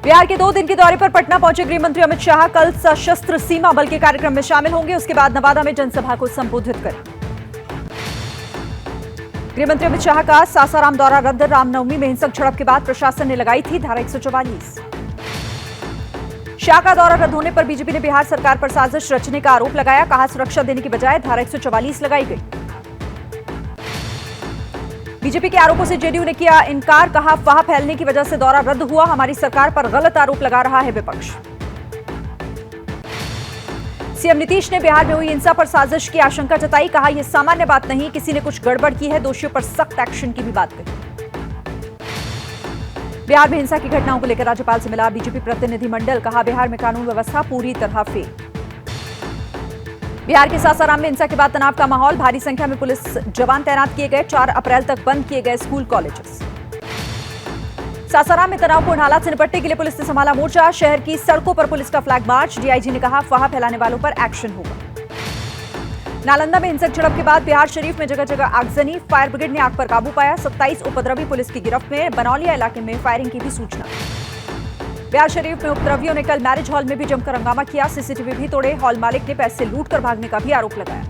बिहार के 2 दिन के दौरे पर पटना पहुंचे गृह मंत्री अमित शाह कल सशस्त्र सीमा बल के कार्यक्रम में शामिल होंगे। उसके बाद नवादा में जनसभा को संबोधित करेंगे। गृह मंत्री अमित शाह का सासाराम दौरा रद्द। रामनवमी में हिंसक झड़प के बाद प्रशासन ने लगाई थी धारा 144। शाह का दौरा रद्द होने पर बीजेपी ने बिहार सरकार पर साजिश रचने का आरोप लगाया। कहा, सुरक्षा देने की बजाय धारा 144 लगाई गई। बीजेपी के आरोपों से जेडीयू ने किया इनकार। कहा, अफवाह फैलने की वजह से दौरा रद्द हुआ। हमारी सरकार पर गलत आरोप लगा रहा है विपक्ष। सीएम नीतीश ने बिहार में हुई हिंसा पर साजिश की आशंका जताई। कहा, यह सामान्य बात नहीं, किसी ने कुछ गड़बड़ की है। दोषियों पर सख्त एक्शन की भी बात कही। बिहार में हिंसा की घटनाओं को लेकर राज्यपाल से मिला बीजेपी प्रतिनिधिमंडल। कहा, बिहार में कानून व्यवस्था पूरी तरह फेल। बिहार के सासाराम में हिंसा के बाद तनाव का माहौल। भारी संख्या में पुलिस जवान तैनात किए गए। 4 अप्रैल तक बंद किए गए स्कूल कॉलेजेस। सासाराम में तनावपूर्ण हालात से निपटने के लिए पुलिस ने संभाला मोर्चा। शहर की सड़कों पर पुलिस का फ्लैग मार्च। डीआईजी ने कहा, अफवाह फैलाने वालों पर एक्शन होगा। नालंदा में हिंसक झड़प के बाद बिहार शरीफ में जगह जगह आगजनी। फायर ब्रिगेड ने आग पर काबू पाया। 27 उपद्रवी पुलिस की गिरफ्त में। बनौलिया इलाके में फायरिंग की भी सूचना। बिहार शरीफ में उपद्रवियों ने कल मैरिज हॉल में भी जमकर हंगामा किया। सीसीटीवी भी तोड़े। हॉल मालिक ने पैसे लूटकर भागने का भी आरोप लगाया।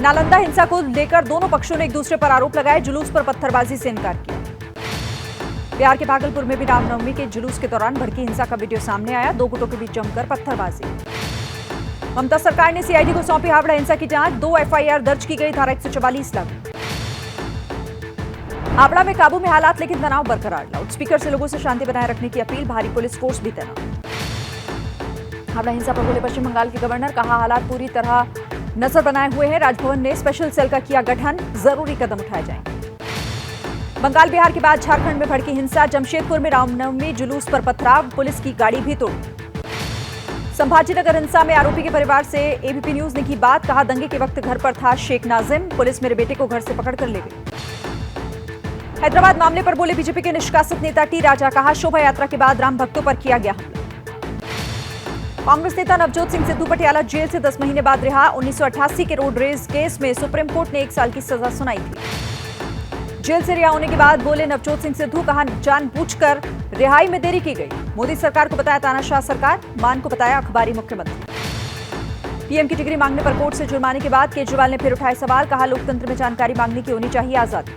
नालंदा हिंसा को लेकर दोनों पक्षों ने एक दूसरे पर आरोप लगाए। जुलूस पर पत्थरबाजी से इनकार किया। बिहार के भागलपुर में भी रामनवमी के जुलूस के दौरान भड़की हिंसा का वीडियो सामने आया। 2 गुटों के बीच जमकर पत्थरबाजी। ममता सरकार ने सीआईडी को सौंपी हावड़ा हिंसा की जांच। 2 एफआईआर दर्ज की गई। धारा 144 लागू। हावड़ा में काबू में हालात, लेकिन तनाव बरकरार। लाउडस्पीकर से लोगों से शांति बनाए रखने की अपील। भारी पुलिस फोर्स भी तैनात। हावड़ा हिंसा पर बोले पश्चिम बंगाल के गवर्नर। कहा, हालात पूरी तरह नजर बनाए हुए हैं। राजभवन ने स्पेशल सेल का किया गठन। जरूरी कदम उठाए जाएंगे। बंगाल बिहार के बाद झारखंड में भड़की हिंसा। जमशेदपुर में रामनवमी जुलूस पर पथराव। पुलिस की गाड़ी भी तोड़ी। संभाजीनगर हिंसा में आरोपी के परिवार से एबीपी न्यूज ने की बात। कहा, दंगे के वक्त घर पर था शेख नाजिम। पुलिस मेरे बेटे को घर से पकड़कर ले गई। हैदराबाद मामले पर बोले बीजेपी के निष्कासित नेता टी राजा। कहा, शोभा यात्रा के बाद राम भक्तों पर किया गया हमला। कांग्रेस नेता नवजोत सिंह सिद्धू पटियाला जेल से 10 महीने बाद रिहा। 1988 के रोड रेज केस में सुप्रीम कोर्ट ने 1 साल की सजा सुनाई थी। जेल से रिहा होने के बाद बोले नवजोत सिंह सिद्धू। कहा, जानबूझकर रिहाई में देरी की गई। मोदी सरकार को बताया तानाशाह सरकार। मान को बताया अखबारी मुख्यमंत्री। पीएम की डिग्री मांगने पर कोर्ट से जुर्माने के बाद केजरीवाल ने फिर उठाए सवाल। कहा, लोकतंत्र में जानकारी मांगने की होनी चाहिए आजादी।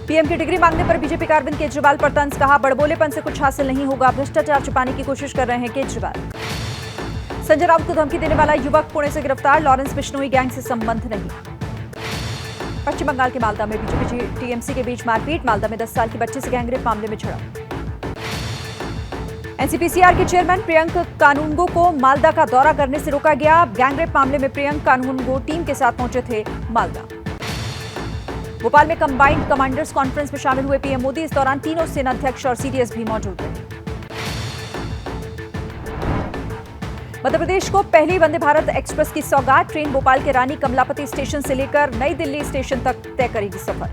पीएम की डिग्री मांगने पर बीजेपी का अरविंद केजरीवाल पर तंज। कहा, बड़बोलेपन से कुछ हासिल नहीं होगा। भ्रष्टाचार छुपाने की कोशिश कर रहे हैं केजरीवाल। संजय राउत को धमकी देने वाला युवक पुणे से गिरफ्तार। लॉरेंस बिश्नोई गैंग से संबंध नहीं। पश्चिम बंगाल के मालदा में बीजेपी टीएमसी के बीच मारपीट। मालदा में 10 साल की बच्ची से गैंगरेप मामले में झड़प। एनसीपीसीआर के चेयरमैन प्रियंक कानूनगो को मालदा का दौरा करने से रोका गया। गैंगरेप मामले में प्रियंक कानूनगो टीम के साथ पहुंचे थे मालदा। भोपाल में कंबाइंड कमांडर्स कॉन्फ्रेंस में शामिल हुए पीएम मोदी। इस दौरान तीनों सेनाध्यक्ष और सीडीएस भी मौजूद थे। मध्य प्रदेश को पहली वंदे भारत एक्सप्रेस की सौगात। ट्रेन भोपाल के रानी कमलापति स्टेशन से लेकर नई दिल्ली स्टेशन तक तय करेगी सफर।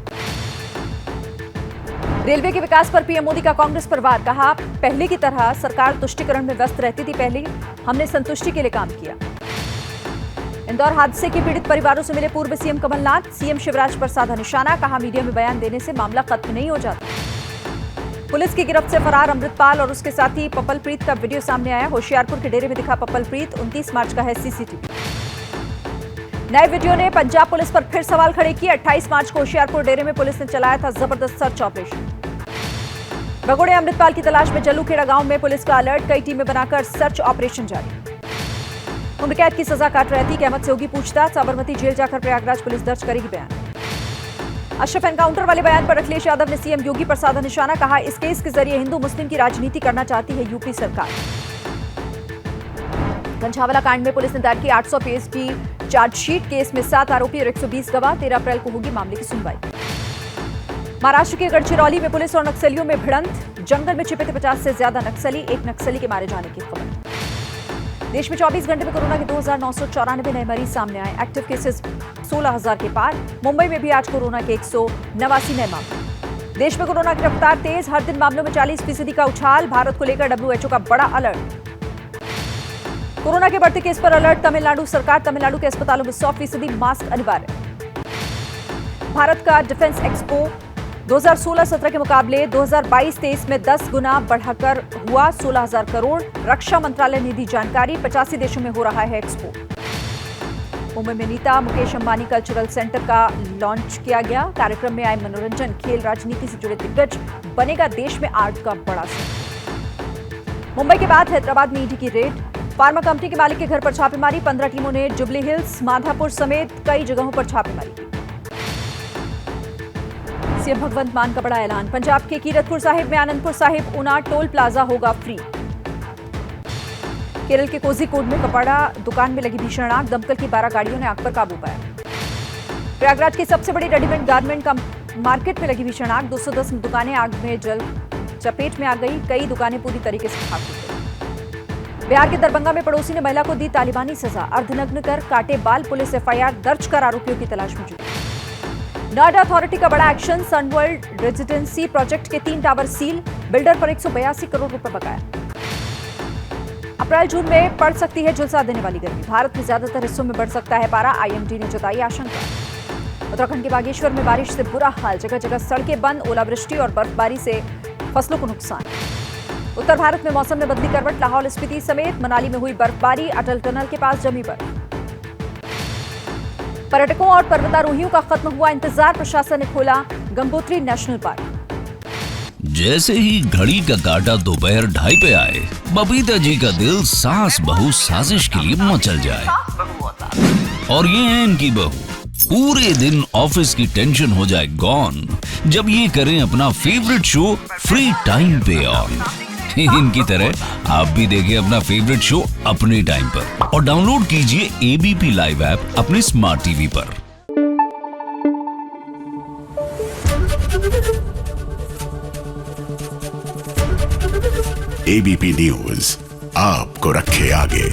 रेलवे के विकास पर पीएम मोदी का कांग्रेस पर वार। कहा, पहले की तरह सरकार तुष्टिकरण में व्यस्त रहती थी। पहले हमने संतुष्टि के लिए काम किया। इंदौर हादसे के पीड़ित परिवारों से मिले पूर्व सीएम कमलनाथ। सीएम शिवराज पर साधा निशाना। कहा, मीडिया में बयान देने से मामला खत्म नहीं हो जाता। पुलिस की गिरफ्त से फरार अमृतपाल और उसके साथी पपलप्रीत का वीडियो सामने आया। होशियारपुर के डेरे में दिखा पपलप्रीत। 29 मार्च का है सीसीटीवी। नए वीडियो ने पंजाब पुलिस पर फिर सवाल खड़े किए। 28 मार्च को होशियारपुर डेरे में पुलिस ने चलाया था जबरदस्त सर्च ऑपरेशन। भगोड़े अमृतपाल की तलाश में जल्लूखेड़ा गांव में पुलिस का अलर्ट। कई टीमें बनाकर सर्च ऑपरेशन जारी। उम्र कैद की सजा काट रहे अतीक अहमद से होगी पूछताछ। साबरमती जेल जाकर प्रयागराज पुलिस दर्ज करेगी बयान। अशरफ एनकाउंटर वाले बयान पर अखिलेश यादव ने सीएम योगी पर साधा निशाना। कहा, इस केस के जरिए हिंदू मुस्लिम की राजनीति करना चाहती है यूपी सरकार। गंझावला कांड में पुलिस ने दायर की 800 पेज की चार्जशीट। केस में 7 आरोपी और 120 गवाह। 13 अप्रैल को होगी मामले की सुनवाई। महाराष्ट्र के गढ़चिरौली में पुलिस और नक्सलियों में भिड़ंत। जंगल में छिपे थे 50 से ज्यादा नक्सली। एक नक्सली के मारे जाने की खबर। देश में 24 घंटे में कोरोना के 2994 नए मरीज सामने आए। एक्टिव केसेस 16,000 के पार। मुंबई में भी आज कोरोना के 189 नए मामले। देश में कोरोना की रफ्तार तेज। हर दिन मामलों में 40% का उछाल। भारत को लेकर डब्ल्यूएचओ का बड़ा अलर्ट। कोरोना के बढ़ते केस पर अलर्ट तमिलनाडु सरकार। तमिलनाडु के अस्पतालों में 100% मास्क अनिवार्य। भारत का डिफेंस एक्सपो 2016-17 के मुकाबले 2022-23 में 10 गुना बढ़ाकर हुआ 16,000 करोड़। रक्षा मंत्रालय ने दी जानकारी, 85 देशों में हो रहा है एक्सपोर्ट। मुंबई में नीता मुकेश अंबानी कल्चरल सेंटर का लॉन्च किया गया। कार्यक्रम में आए मनोरंजन, खेल, राजनीति से जुड़े दिग्गज। बनेगा देश में आर्ट का बड़ा सेंटर। मुंबई के बाद हैदराबाद में ईडी की रेड। फार्मा कंपनी के मालिक के घर पर छापेमारी। 15 टीमों ने जुबली हिल्स, माधापुर समेत कई जगहों पर छापेमारी की। सीएम भगवंत मान का बड़ा ऐलान। पंजाब के कीरतपुर साहिब में आनंदपुर साहिब ऊना टोल प्लाजा होगा फ्री। केरल के कोझिकोड में कपड़ा दुकान में लगी भीषण आग। दमकल की 12 गाड़ियों ने आग पर काबू पाया। प्रयागराज की सबसे बड़ी रेडीमेड गारमेंट का मार्केट में लगी भीषण आग। 210 दुकानें आग में जल चपेट में आ गई। कई दुकानें पूरी तरीके से खाक हो गई। बिहार के दरभंगा में पड़ोसी ने महिला को दी तालिबानी सजा। अर्धनग्न कर काटे बाल। पुलिस एफआईआर दर्ज कर आरोपियों की तलाश में जुटी। नोएडा अथॉरिटी का बड़ा एक्शन। सनवर्ल्ड रेजिडेंसी प्रोजेक्ट के 3 टावर सील। बिल्डर पर 182 करोड़ रुपए बकाया। अप्रैल जून में पड़ सकती है झुलसा देने वाली गर्मी। भारत के ज्यादातर हिस्सों में बढ़ सकता है पारा। आईएमडी ने जताई आशंका। उत्तराखंड के बागेश्वर में बारिश से बुरा हाल। जगह जगह सड़कें बंद। ओलावृष्टि और बर्फबारी से फसलों को नुकसान। उत्तर भारत में मौसम ने बदली करवट। लाहौल स्पीति समेत मनाली में हुई बर्फबारी। अटल टनल के पास जमी बर्फ। पर्यटकों और पर्वतारोहियों का खत्म हुआ इंतजार। प्रशासन ने खोला गंगोत्री नेशनल पार्क। जैसे ही घड़ी का काटा दोपहर 2:30 पे आए, बबीता जी का दिल सास बहू साजिश के लिए मचल जाए। और ये है इनकी बहू। पूरे दिन ऑफिस की टेंशन हो जाए गॉन जब ये करें अपना फेवरेट शो फ्री टाइम पे ऑन। इनकी तरह आप भी देखिए अपना फेवरेट शो अपने टाइम पर और डाउनलोड कीजिए एबीपी लाइव ऐप अपने स्मार्ट टीवी पर। एबीपी न्यूज आपको रखे आगे।